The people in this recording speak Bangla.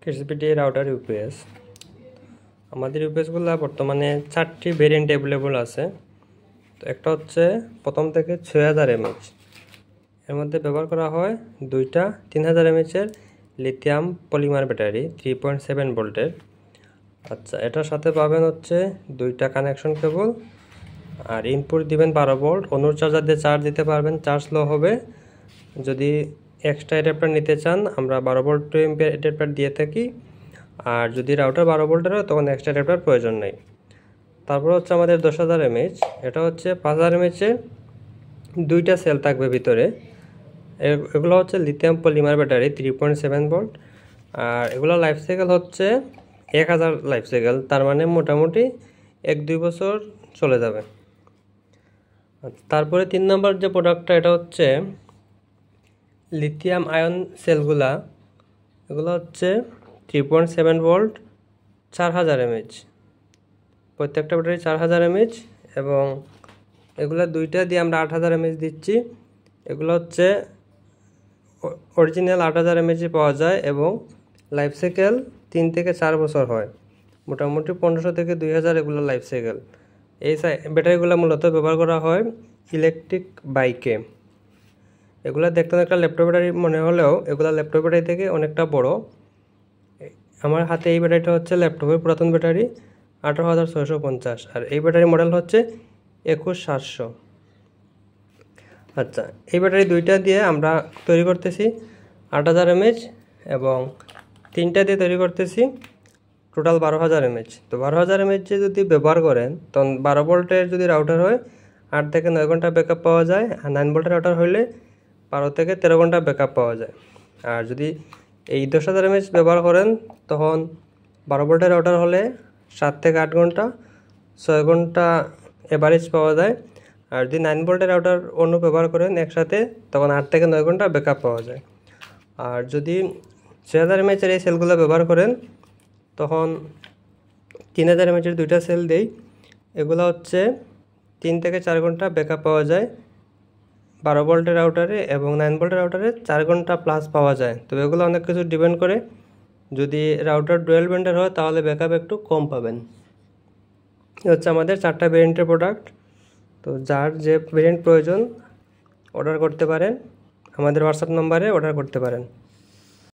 কেসিপিটি রাউটার ইউপিএস। আমাদের ইউপিএসগুলো বর্তমানে 4টি ভেরিয়েন্ট অ্যাভেলেবল আছে। তো একটা হচ্ছে প্রথম থেকে 6000 mAh, এর মধ্যে ব্যবহার করা হয় দুইটা 3000 mAh লিথিয়াম পলিমার ব্যাটারি 3.7 ভোল্টের। আচ্ছা, এটার সাথে পাবেন হচ্ছে দুইটা কানেকশন কেবল, আর ইনপুট দিবেন 12 ভোল্ট। অনুর চার্জার দিয়ে চার্জ দিতে পারবেন, চার্জ লো হবে। যদি এক্সট্রা অ্যাডাপ্টার নিতে চান আমরা 12 ভোল্ট 2 এম্পিয়ার অ্যাডাপ্টার দিয়ে থাকি, আর যদি রাউটার 12 ভোল্টের হয় তখন এক্সট্রা অ্যাডাপ্টার প্রয়োজন নেই। তারপর হচ্ছে আমাদের 10000 mAh, এটা হচ্ছে 5000 mAh দুইটা সেল থাকবে ভিতরে। এগুলো হচ্ছে লিথিয়াম পলিমার ব্যাটারি 3.7 ভোল্ট, আর এগুলো লাইফ সাইকেল হচ্ছে 1000 লাইফ সাইকেল, তার মানে মোটামুটি 1-2 বছর চলে যাবে। তারপরে 3 নম্বর যে প্রোডাক্টটা, এটা হচ্ছে লিথিয়াম আয়ন সেলগুলা। এগুলো হচ্ছে 3.7 ভোল্ট 4000 mAh, প্রত্যেকটা ব্যাটারি 4000 mAh, এবং এগুলো দুইটা দিয়ে আমরা 8000 mAh দিচ্ছি। এগুলো হচ্ছে অরিজিনাল 8000 mAh পাওয়া যায় এবং লাইফ সাইকেল 3 থেকে 4 বছর হয়, মোটামুটি 1500 থেকে 2000 এগুলো লাইফ সাইকেল। এই ব্যাটারিগুলো মূলত ব্যবহার করা হয় ইলেকট্রিক বাইকে। এগুলো দেখতে একটা ল্যাপটপ ব্যাটারি মনে হলেও এগুলো ল্যাপটপ ব্যাটারি থেকে অনেকটা বড়। আমার হাতে এই ব্যাটারিটা হচ্ছে ল্যাপটপের পুরাতন ব্যাটারি 18650, আর এই ব্যাটারি মডেল হচ্ছে 21700। আচ্ছা, এই ব্যাটারি দুইটা দিয়ে আমরা তৈরি করতেছি 8000 mAh, এবং তিনটা দিয়ে তৈরি করতেছি টোটাল 12000 mAh। তো 12000 mAh যদি ব্যবহার করেন তখন 12 ভোল্টের যদি রাউটার হয় 8 থেকে 9 ঘন্টা ব্যাকআপ পাওয়া যায়, আর 9 ভোল্টের রাউটার হইলে 12 থেকে 13 ঘন্টা ব্যাকআপ পাওয়া যায়। আর যদি এই 10000 mAh ব্যবহার করেন তখন 12 ভোল্টের রাউটার হলে 7 থেকে 8 ঘন্টা 6 ঘন্টা এভারেজ পাওয়া যায়, আর যদি 9 ভোল্টের রাউটার অন্য ব্যবহার করেন একসাথে তখন 8 থেকে 9 ঘন্টা ব্যাকআপ পাওয়া যায়। আর যদি 6000 mAh এই সেলগুলো ব্যবহার করেন তখন 3000 mAh দুইটা সেল দেই। এগুলো হচ্ছে 3 থেকে 4 ঘন্টা ব্যাকআপ পাওয়া যায় 12 ভোল্টের রাউটারে, এবং 9 ভোল্টের রাউটারে 4 ঘন্টা প্লাস পাওয়া যায়। তবে এগুলো অনেক কিছু ডিপেন্ড করে, যদি রাউটার ডুয়েল ব্যান্ডের হয় তাহলে ব্যাকআপ একটু কম পাবেন। হচ্ছে আমাদের 4টা ভেরিয়েন্টের প্রোডাক্ট। তো যার যে ভেরিয়েন্ট প্রয়োজন অর্ডার করতে পারেন, আমাদের হোয়াটসঅ্যাপ নম্বরে অর্ডার করতে পারেন।